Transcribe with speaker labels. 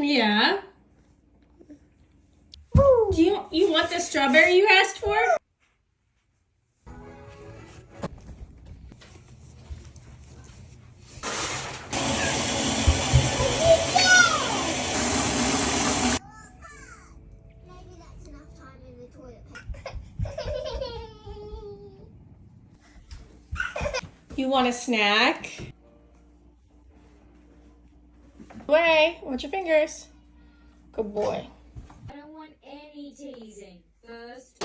Speaker 1: Yeah. Do you want the strawberry you asked for?
Speaker 2: Maybe that's enough time in the toilet.
Speaker 1: You want a snack? Way, watch your fingers. Good boy.
Speaker 3: I don't want any teasing. First,